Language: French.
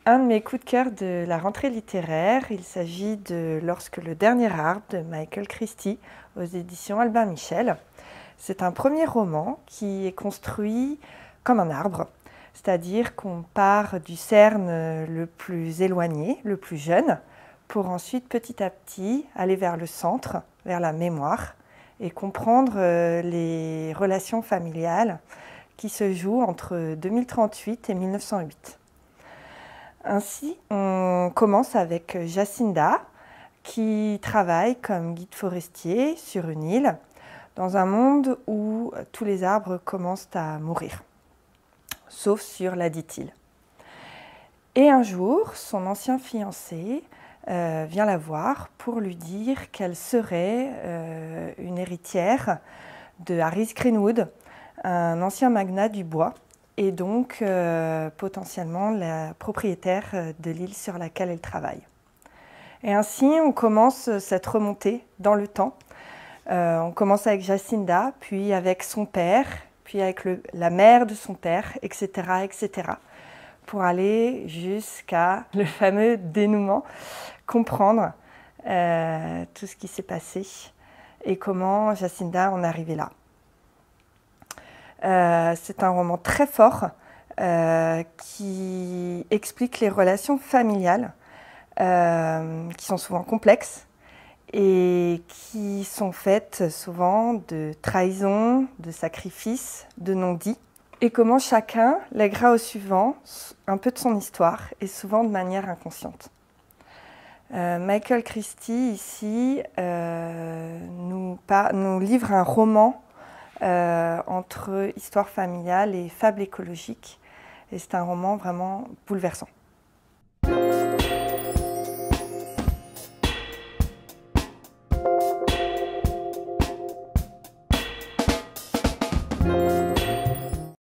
Un de mes coups de cœur de la rentrée littéraire, il s'agit de Lorsque le dernier arbre de Michael Christie aux éditions Albin Michel. C'est un premier roman qui est construit comme un arbre, c'est-à-dire qu'on part du cerne le plus éloigné, le plus jeune, pour ensuite petit à petit aller vers le centre, vers la mémoire, et comprendre les relations familiales qui se jouent entre 2038 et 1908. Ainsi, on commence avec Jacinda, qui travaille comme guide forestier sur une île, dans un monde où tous les arbres commencent à mourir, sauf sur la dite île. Et un jour, son ancien fiancé vient la voir pour lui dire qu'elle serait une héritière de Harris Greenwood, un ancien magnat du bois, et donc potentiellement la propriétaire de l'île sur laquelle elle travaille. Et ainsi, on commence cette remontée dans le temps. On commence avec Jacinda, puis avec son père, puis avec la mère de son père, etc., etc., pour aller jusqu'à le fameux dénouement, comprendre tout ce qui s'est passé et comment Jacinda en est arrivée là. C'est un roman très fort qui explique les relations familiales qui sont souvent complexes et qui sont faites souvent de trahison, de sacrifices, de non-dits, et comment chacun lèguera au suivant un peu de son histoire et souvent de manière inconsciente. Michael Christie ici nous livre un roman entre histoire familiale et fable écologique. Et c'est un roman vraiment bouleversant.